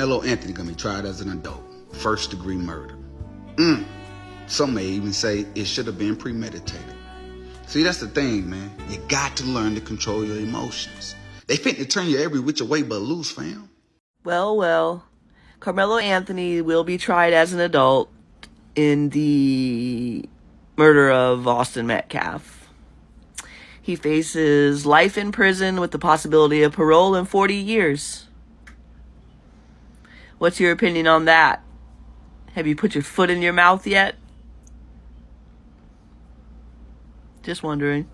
Karmelo Anthony gonna be tried as an adult. First-degree murder. Some may even say it should have been premeditated. See, that's the thing, man. You got to learn to control your emotions. They finna turn you every which way but loose, fam. Well, Karmelo Anthony will be tried as an adult in the murder of Austin Metcalf. He faces life in prison with the possibility of parole in 40 years. What's your opinion on that? Have you put your foot in your mouth yet? Just wondering.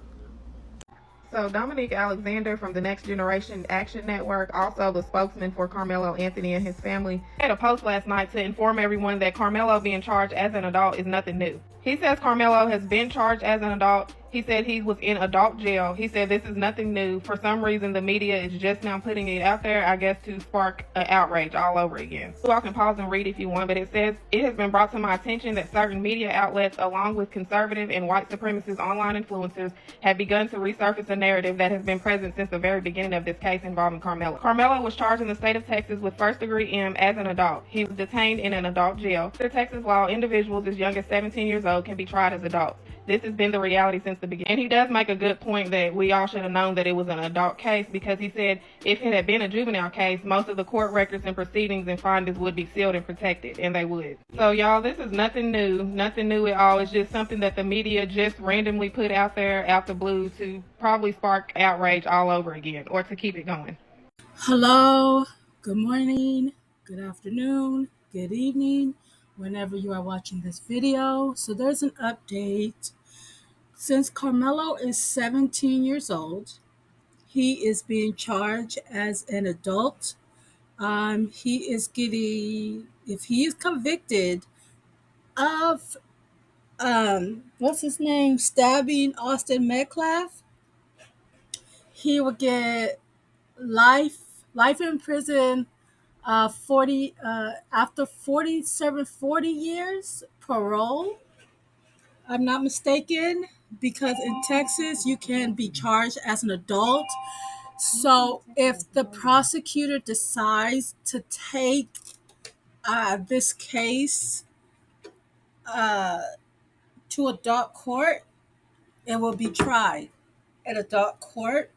So Dominique Alexander from the Next Generation Action Network, also the spokesman for Karmelo Anthony and his family, had a post last night to inform everyone that Karmelo being charged as an adult is nothing new. He says Karmelo has been charged as an adult. He said he was in adult jail. He said this is nothing new. For some reason, the media is just now putting it out there, I guess, to spark an outrage all over again. So I can pause and read if you want, but it says, it has been brought to my attention that certain media outlets, along with conservative and white supremacist online influencers, have begun to resurface a narrative that has been present since the very beginning of this case involving Karmelo. Karmelo was charged in the state of Texas with first-degree M as an adult. He was detained in an adult jail. Under Texas law, individuals as young as 17 years old can be tried as adults. This has been the reality since the beginning. And he does make a good point that we all should have known that it was an adult case, because he said if it had been a juvenile case, most of the court records and proceedings and findings would be sealed and protected, and they would. So y'all, this is nothing new at all. It's just something that the media just randomly put out there out the blue to probably spark outrage all over again, or to keep it going. Hello, good morning, good afternoon, good evening, whenever you are watching this video. So there's an update. Since Karmelo is 17 years old, he is being charged as an adult. He is getting, if he is convicted of, what's his name, stabbing Austin Metcalf, he will get life in prison. 40 after 40 years parole, I'm not mistaken, because in Texas you can be charged as an adult. So if the prosecutor decides to take this case to adult court, it will be tried at adult court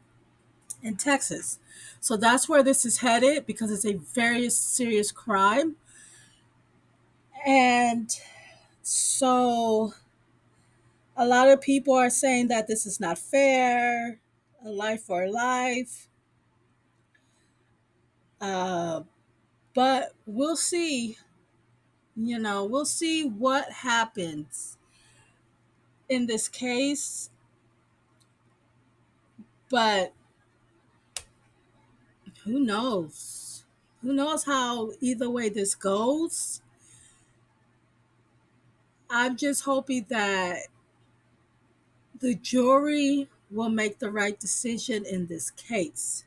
in Texas. So that's where this is headed, because it's a very serious crime. And so a lot of people are saying that this is not fair, a life for life. But we'll see. We'll see what happens in this case. But who knows? Who knows how either way this goes? I'm just hoping that the jury will make the right decision in this case.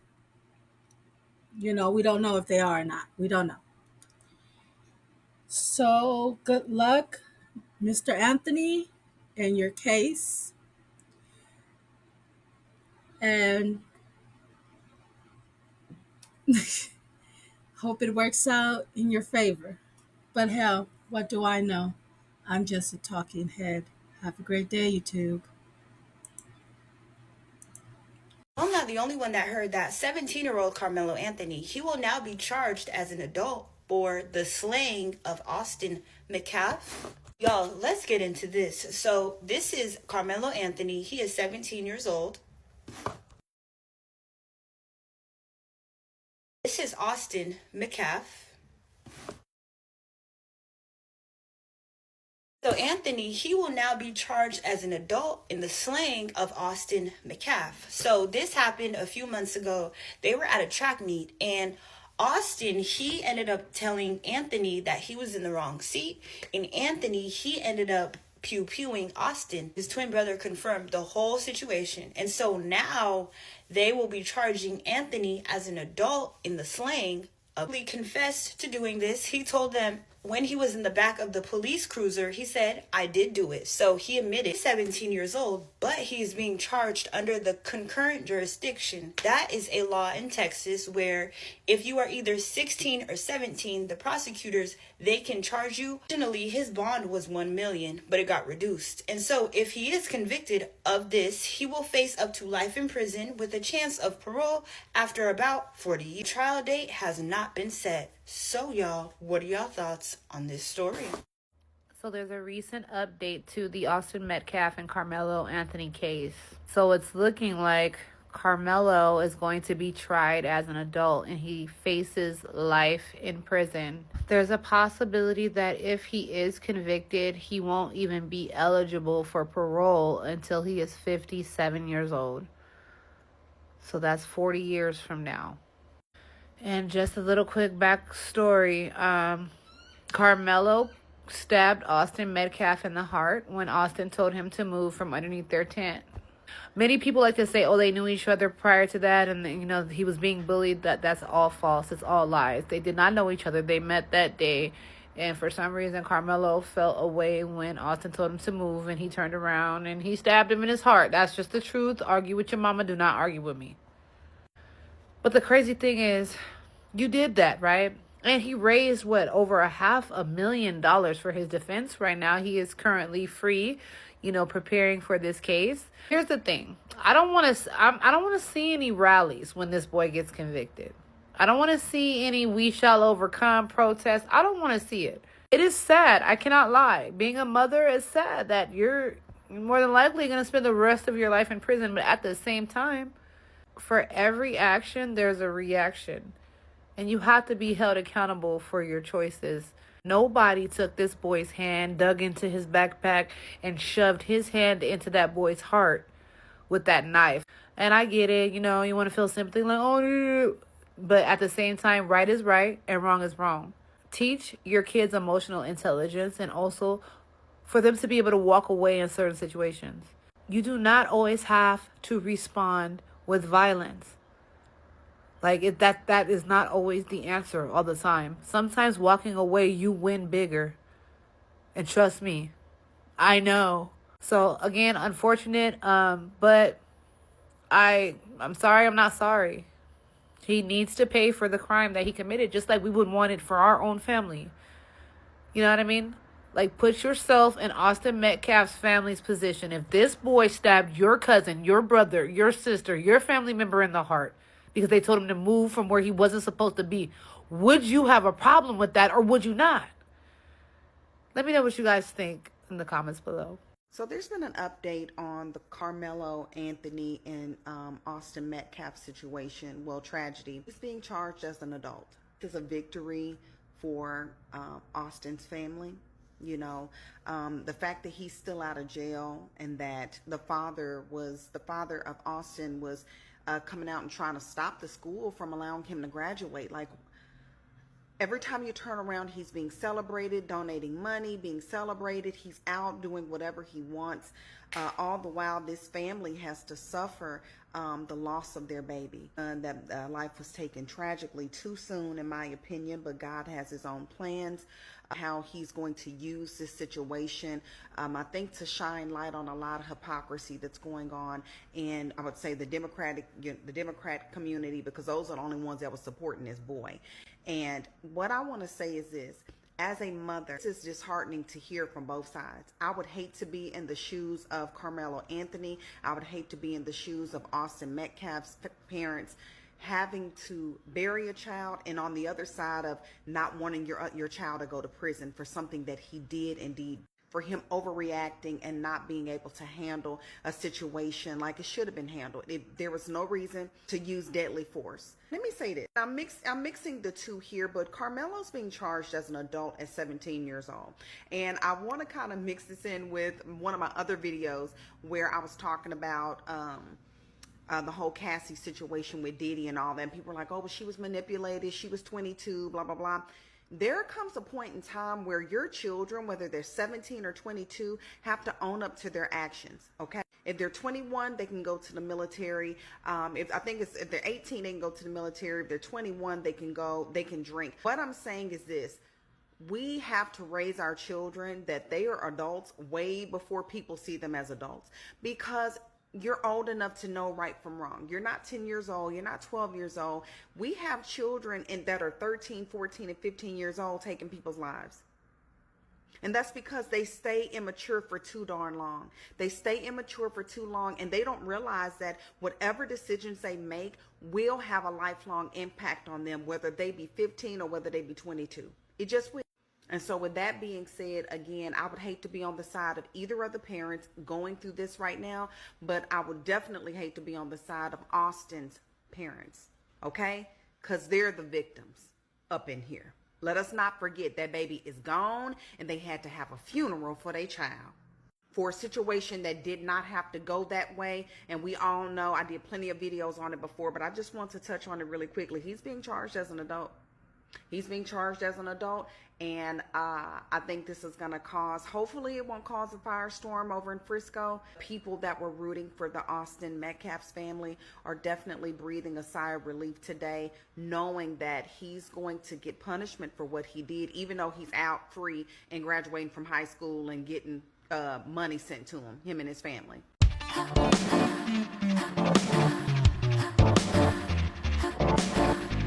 We don't know if they are or not. We don't know. So good luck, Mr. Anthony, in your case. And hope it works out in your favor. But hell, what do I know? I'm just a talking head. Have a great day, YouTube. I'm not the only one that heard that. 17-year-old Karmelo Anthony, he will now be charged as an adult for the slaying of Austin Metcalf. Y'all, let's get into this. So this is Karmelo Anthony. He is 17 years old. This is Austin Metcalf. So Anthony, he will now be charged as an adult in the slaying of Austin Metcalf. So this happened a few months ago. They were at a track meet, and Austin, he ended up telling Anthony that he was in the wrong seat, and Anthony, he ended up pew-pewing Austin. His twin brother confirmed the whole situation, and so now they will be charging Anthony as an adult in the slaying. He confessed to doing this. He told them When he was in the back of the police cruiser, he said, I did do it. So he admitted he's 17 years old, but he's being charged under the concurrent jurisdiction. That is a law in Texas where if you are either 16 or 17, the prosecutors, they can charge you. Originally, his bond was $1 million, but it got reduced. And so if he is convicted of this, he will face up to life in prison with a chance of parole after about 40 years. Trial date has not been set. So y'all, what are y'all thoughts on this story? So there's a recent update to the Austin Metcalf and Karmelo Anthony case. So it's looking like Karmelo is going to be tried as an adult and he faces life in prison. There's a possibility that if he is convicted, he won't even be eligible for parole until he is 57 years old. So that's 40 years from now. And just a little quick backstory. Karmelo stabbed Austin Metcalf in the heart when Austin told him to move from underneath their tent. Many people like to say, oh, they knew each other prior to that and, you know, he was being bullied. That's all false. It's all lies. They did not know each other. They met that day. And for some reason, Karmelo felt away when Austin told him to move and he turned around and he stabbed him in his heart. That's just the truth. Argue with your mama. Do not argue with me. But the crazy thing is, you did that, right? And he raised, over $500,000 for his defense. Right now, he is currently free, preparing for this case. Here's the thing. I don't want to see any rallies when this boy gets convicted. I don't want to see any "we shall overcome" protests. I don't want to see it. It is sad. I cannot lie. Being a mother is sad that you're more than likely going to spend the rest of your life in prison. But at the same time, for every action, there's a reaction. And you have to be held accountable for your choices. Nobody took this boy's hand, dug into his backpack, and shoved his hand into that boy's heart with that knife. And I get it, you want to feel sympathy, like, oh, no. But at the same time, right is right and wrong is wrong. Teach your kids emotional intelligence and also for them to be able to walk away in certain situations. You do not always have to respond with violence. Like that is not always the answer all the time. Sometimes walking away, you win bigger. And trust me, I know. So again, unfortunate, but I'm sorry, I'm not sorry. He needs to pay for the crime that he committed, just like we would want it for our own family. You know what I mean? Like, put yourself in Austin Metcalf's family's position. If this boy stabbed your cousin, your brother, your sister, your family member in the heart because they told him to move from where he wasn't supposed to be, would you have a problem with that or would you not? Let me know what you guys think in the comments below. So there's been an update on the Karmelo Anthony and Austin Metcalf situation, tragedy. He's being charged as an adult. This is a victory for Austin's family. The fact that he's still out of jail and that the father of Austin was coming out and trying to stop the school from allowing him to graduate. Like, every time you turn around, he's being celebrated, donating money, being celebrated. He's out doing whatever he wants. All the while, this family has to suffer the loss of their baby. That life was taken tragically too soon, in my opinion, but God has his own plans, how he's going to use this situation, I think, to shine light on a lot of hypocrisy that's going on in, I would say, the Democrat community, because those are the only ones that were supporting this boy. And what I want to say is this. As a mother, this is disheartening to hear from both sides. I would hate to be in the shoes of Karmelo Anthony. I would hate to be in the shoes of Austin Metcalf's parents, having to bury a child, and on the other side of not wanting your child to go to prison for something that he did indeed, for him overreacting and not being able to handle a situation like it should have been handled. There was no reason to use deadly force. Let me say this. I'm mixing the two here, but Karmelo's being charged as an adult at 17 years old. And I want to kind of mix this in with one of my other videos where I was talking about the whole Cassie situation with Diddy and all that. And people were like, oh, but she was manipulated. She was 22, blah, blah, blah. There comes a point in time where your children, whether they're 17 or 22, have to own up to their actions, okay? If they're 21, they can go to the military. If they're 18, they can go to the military. If they're 21, they can drink. What I'm saying is this. We have to raise our children that they are adults way before people see them as adults, because you're old enough to know right from wrong. You're not 10 years old. You're not 12 years old. We have children that are 13, 14, and 15 years old taking people's lives. And that's because they stay immature for too darn long. They stay immature for too long, and they don't realize that whatever decisions they make will have a lifelong impact on them, whether they be 15 or whether they be 22. It just will. And so with that being said, again, I would hate to be on the side of either of the parents going through this right now, but I would definitely hate to be on the side of Austin's parents, okay? Because they're the victims up in here. Let us not forget that baby is gone, and they had to have a funeral for their child for a situation that did not have to go that way. And we all know, I did plenty of videos on it before, but I just want to touch on it really quickly. He's being charged as an adult. He's being charged as an adult, and I think this is going to cause, hopefully it won't cause a firestorm over in Frisco. People that were rooting for the Austin Metcalf's family are definitely breathing a sigh of relief today, knowing that he's going to get punishment for what he did, even though he's out free and graduating from high school and getting money sent to him and his family.